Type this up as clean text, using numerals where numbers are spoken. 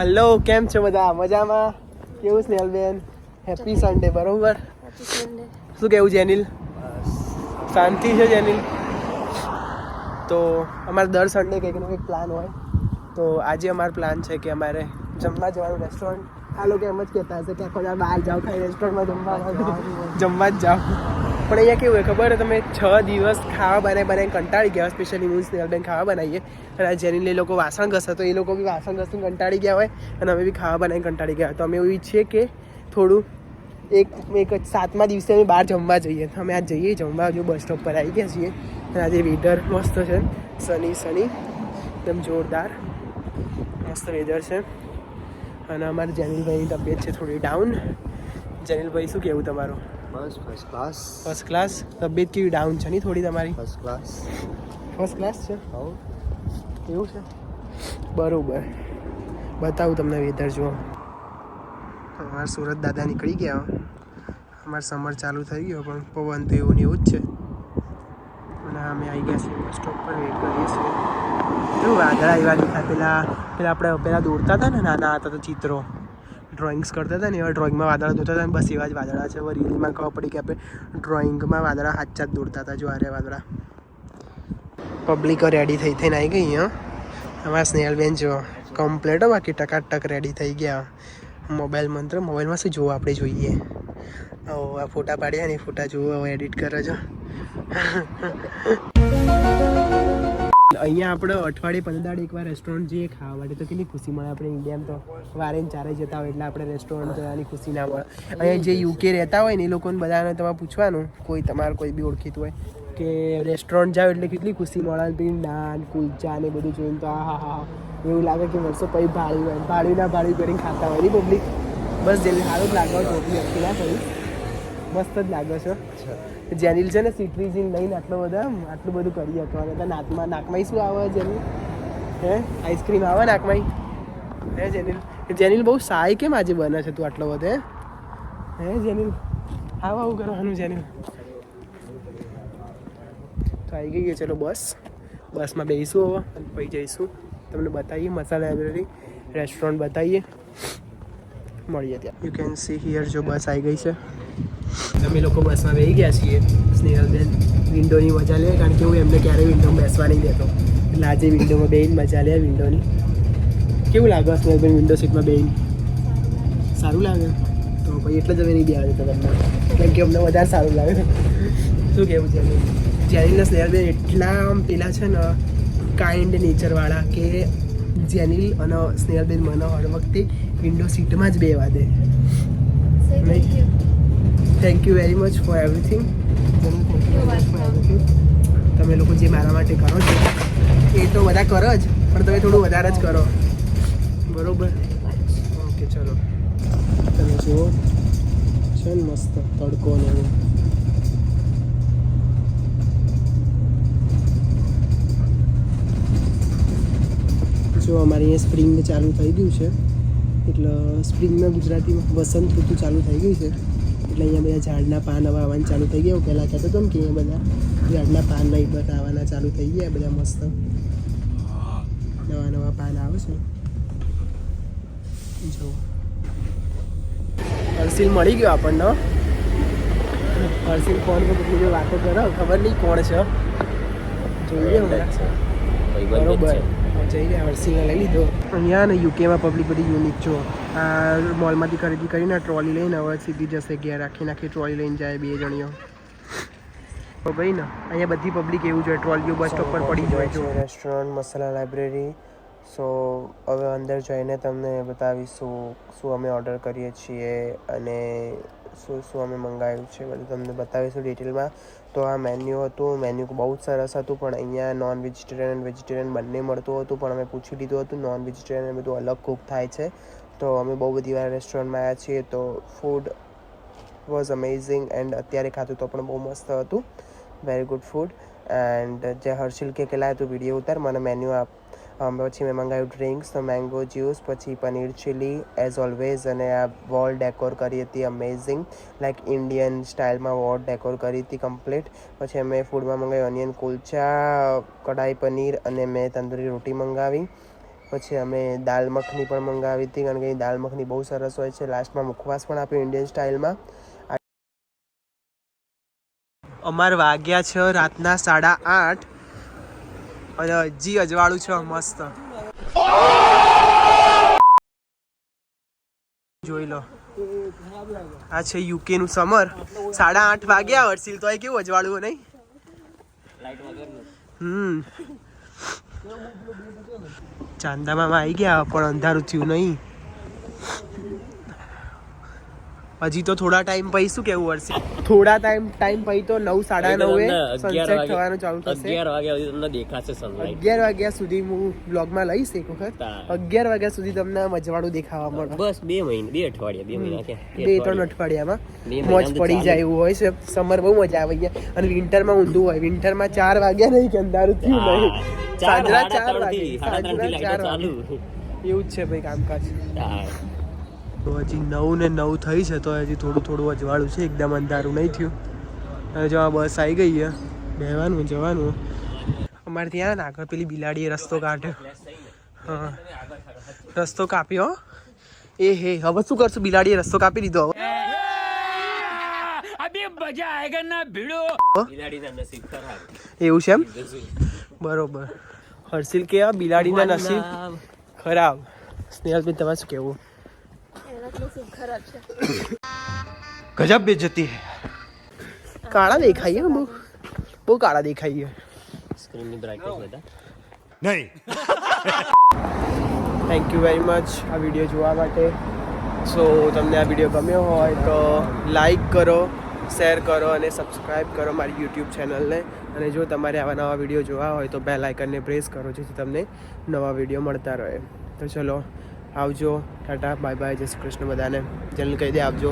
Hello, કેમ છો બધા? મજામાં? કેવું સ્નેહલબેન? Happy Sunday. બરોબર. શું કેવું જેનિલ? શાંતિ છે જેનિલ? તો અમારે દર સન્ડે કંઈક ને કંઈક પ્લાન હોય. તો આજે અમારો પ્લાન છે કે અમારે જમવા જવાનું રેસ્ટોરન્ટ. આ લોકો એમ જ કહેતા હશે કે આખો બહાર જાઓ, ખાલી રેસ્ટોરન્ટમાં જમવા જ જાઓ. પણ અહીંયા કેવું હોય ખબર? તમે 6 દિવસ ખાવા બનાવી કંટાળી ગયા. સ્પેશિયલી હું સ્નેહલબેન ખાવા બનાવીએ અને આ જેનિલ એ લોકો વાસણ ઘસે, તો એ લોકો બી વાસણ ઘસીને કંટાળી ગયા હોય અને અમે બી ખાવા બનાવીને કંટાળી ગયા. તો અમે એવું ઈચ્છીએ કે થોડું એક 7મા દિવસે અમે બહાર જમવા જઈએ. તો અમે આજ જઈએ જમવા. જો બસ સ્ટોપ પર આવી ગયા છીએ અને આજે વેધર મસ્ત છે, સની એકદમ જોરદાર મસ્ત વેધર છે. અને અમારે જેનિલભાઈની તબિયત છે થોડી ડાઉન. જેનિલભાઈ, શું કહેવું તમારું? બસ ફર્સ્ટ ક્લાસ. તબિયત કેવી ડાઉન છે નહીં થોડી તમારી? ફર્સ્ટ ક્લાસ છે. એવું છે? બરાબર. બતાવું તમને વેધર. જુઓ, અમારા સુરત દાદા નીકળી ગયા. અમારે સમર ચાલુ થઈ ગયો પણ પવન તો એવું ને એવું જ છે. અને અમે આવી ગયા છીએ બસ સ્ટોપ પર, વેઇટ કરીએ છીએ. કેવું વાદળા એવા દેખાય. પેલા આપણે દોરતા હતા ને નાના હતા તો ચિત્રો ડ્રોઈંગ્સ કરતા હતા ને, એવા ડ્રોઈંગમાં વાદળા દોરતા હતા ને, બસ એવા જ વાદળા છે. રીલમાં ખબર પડી કે આપણે ડ્રોઈંગમાં વાદળા હાચા જ દોરતા હતા. જો આરે વાદળા. પબ્લિકો રેડી થઈને આવી ગઈ. અમારા સ્નેહલબેન જો કમ્પ્લેટ, બાકી ટકાટક રેડી થઈ ગયા. મોબાઈલમાં શું જોવું આપણે? જોઈએ આ ફોટા પાડ્યા ને, ફોટા જોવો, હવે એડિટ કરે છે. અહીંયા આપણે અઠવાડિયે 15 દાડે એકવાર રેસ્ટોરન્ટ જઈએ ખાવા માટે, તો કેટલી ખુશી મળે. આપણે ઇન્ડિયામાં તો વારે ચારે જતા હોય એટલે આપણે રેસ્ટોરન્ટ જવાની ખુશી ના મળે. અહીંયા જે યુકે રહેતા હોય ને એ લોકોને બધાને તમારે પૂછવાનું, કોઈ બી ઓળખીતું હોય કે રેસ્ટોરન્ટ જાવ એટલે કેટલી ખુશી મળે. પેલી નાન, કુલચા ને બધું જોઈને તો હા એવું લાગે કે વર્ષો પછી ભાડું કરીને ખાતા હોય ને પબ્લિક. બસ જેને સારું જ લાગે ટોપલી અટકી ના કરી, મસ્ત જ લાગે છે. જેનિલ છે ને સિટ્રીઝિન લઈને આટલું બધું કરી શકો. અને નાકમાં શું આવે જેનિલ? આઈસ્ક્રીમ આવે નાકમાં? જેનિલ બહુ સાય કેમ આજે બને છે તું આટલો બધો? જેનિલ આવું કરવાનું. જેનિલ તો આવી ગઈ છે. ચલો બસમાં બેસીશું હવે અને પછી જઈશું. તમને બતાવીએ મસાલા લાઇબ્રેરી રેસ્ટોરન્ટ બતાવીએ. મળીએ ત્યાં. You can see here. જો બસ આવી ગઈ છે. અમે લોકો બસમાં બેસી ગયા છીએ. સ્નેહલબેન વિન્ડોની મજા લે, કારણ કે હું એમને ક્યારેય વિન્ડોમાં બેસવા નહીં દેતો. એટલે આજે વિન્ડોમાં બેસીને મજા લે વિન્ડોની. કેવું લાગે સ્નેહલબેન વિન્ડો સીટમાં બેસીને? સારું લાગે? તો પછી એટલે જ અમે નહીં બેસવા દેતા તમને, કેમ કે અમને વધારે સારું લાગે. શું કહેવું છે? જેનિલના સ્નેહલબેન એટલા પેલા છે ને કાઇન્ડ નેચરવાળા કે જેનિલ અને સ્નેહલબેન મને હર વખતે વિન્ડો સીટમાં જ બેસવા દે. Thank you very much for everything. તમે લોકો જે મારા માટે કરો છો એ તો બધા કરો જ, પણ તમે થોડું વધારે જ કરો. બરોબર? ઓકે, ચલો. તમે જુઓ છે ને મસ્ત તડકો ને એવું. જો અમારે અહીંયા સ્પ્રિંગ ચાલુ થઈ ગયું છે, એટલે સ્પ્રિંગમાં ગુજરાતીમાં વસંત ઋતુ ચાલુ થઈ ગઈ છે. એટલે અહીંયા બધા ઝાડના પાન હવે આવવાનું ચાલુ થઈ ગયા. પહેલાં કહેતો હતો ને કે અહીંયા બધા ઝાડના પાન નહીં બધા આવવાના ચાલુ થઈ ગયા. બધા મસ્ત નવા પાન આવે છે. જો હર્ષિલ મળી ગયો આપણને. હર્ષિલ ફોન પર કેટલી વાતો કરો, ખબર નહીં કોણ છે. જોઈએ બરોબર. જઈને હર્ષિલને લઈ લીધો. અહીંયા ને યુકેમાં પબ્લિક બધી યુનિક છો. આ મોલમાંથી ખરીદી કરીને ટ્રોલી લઈને હવે સીધી જશે ઘેર. આખી ટ્રોલી લઈને જાય 2 જણીઓ. તો ભાઈ ને અહીંયા બધી પબ્લિક એવું જોઈએ, ટ્રોલીઓ બસ સ્ટોપ પર પડી જાય છે. રેસ્ટોરન્ટ મસાલા લાઇબ્રેરી. સો હવે અંદર જઈને તમને બતાવીશું શું અમે ઓર્ડર કરીએ છીએ અને શું અમે મંગાવ્યું છે, બધું તમને બતાવીશું ડિટેલમાં. તો આ મેન્યુ હતું. મેન્યુ બહુ જ સરસ હતું, પણ અહીંયા નોન વેજીટેરિયન અને વેજીટેરિયન બંને મળતું હતું. પણ અમે પૂછી લીધું હતું નોન વેજીટેરિયન બધું અલગ કૂક થાય છે. તો અમે બહુ બધી વાર રેસ્ટોરન્ટમાં આવ્યા છીએ, તો ફૂડ વોઝ અમેઝિંગ. એન્ડ અત્યારે ખાધું તો પણ બહુ મસ્ત હતું. Very good food. એન્ડ જે હર્ષિલ કે લાવ્યો તું વિડીયો ઉતાર, મને મેન્યુ આપ. પછી મેં મંગાવ્યું ડ્રિંક્સ, તો મેંગો જ્યુસ, પછી પનીર ચીલી એઝ ઓલવેઝ. અને આ વોલ ડેકોર કરી હતી અમેઝિંગ, લાઈક ઇન્ડિયન સ્ટાઇલમાં વોલ ડેકોર કરી હતી કમ્પ્લીટ. પછી અમે ફૂડમાં મંગાવ્યું ઓનિયન કુલચા, કઢાઈ પનીર, અને મેં તંદૂરી રોટી મંગાવી. પછી અમે દાલ મખની પણ મંગાવી હતી, કારણ કે દાલ મખની બહુ સરસ હોય છે. લાસ્ટમાં મુખવાસ પણ આપ્યો ઇન્ડિયન સ્ટાઇલમાં. અમાર વાગ્યા છે રાતના 8:30 અને હજી અજવાળું છે મસ્ત. જોઈ લો, આ છે યુકે નું સમર. 8:30 વાગ્યા હર્ષિલ, તો કેવું અજવાળું નહીં? ચાંદામાં આવી ગયા પણ અંધારું થયું નહીં. હજી તો થોડા ટાઈમ પછી શું કેવું હર્ષિલ? થોડા ટાઈમ પછી તો 9:30 સનસેટ થવાનું ચાલુ થશે. 11 વાગ્યા સુધી તમને દેખાશે સનલાઇટ. 11 વાગ્યા સુધી હું બ્લોગમાં લઈશ એક વખત. 11 વાગ્યા સુધી તમને અજવાળું દેખાવા મળે. બસ 2 અઠવાડિયા ક્યાં 2-3 અઠવાડિયામાં મોજ પડી જાય એવું હોય છે. સમર બહુ મજા આવે છે. અને વિન્ટરમાં ઊંધું હોય. વિન્ટરમાં 4 વાગ્યા નહીં કે અંધારું થયું નહીં, સાંજના 4 વાગે એવું જ છે ભાઈ કામકાજ. તો હજી 9:09 થઈ છે તો હજી થોડું અજવાળું છે, એકદમ અંધારું નહીં થયું. હવે જો આ બસ આવી ગઈ છે, બેહવાનું જવાનું. અમારે ત્યાં આગળ પેલી બિલાડીએ રસ્તો કાઢ્યો. હા, રસ્તો કાપ્યો. એ હે, હવે શું કરશું? બિલાડીએ રસ્તો કાપી દીધો. એવું છે એમ? બરોબર. હર્ષિલ કે બિલાડીના નસીબ ખરાબ. સ્નેહલબેન તમારે શું કહેવું? ગજબ બેજતી. કાળા દેખાઈએ બહુ કાળા દેખાઈએ. સ્ક્રીનની બ્રાઇટનેસ વધાર નહીં. થેન્ક યુ વેરી મચ આ વિડીયો જોવા માટે. સો તમને આ વિડીયો ગમ્યો હોય તો લાઈક કરો, શેર કરો અને સબસ્ક્રાઈબ કરો મારી યુટ્યુબ ચેનલને. અને જો તમારે આવા નવા વિડીયો જોવા હોય તો બેલ આઇકનને પ્રેસ કરો, જેથી તમને નવા વિડીયો મળતા રહે. તો ચલો આવજો, ટાટા, બાય બાય, જય શ્રી કૃષ્ણ બધાને. ચેનલ કહી દે આવજો.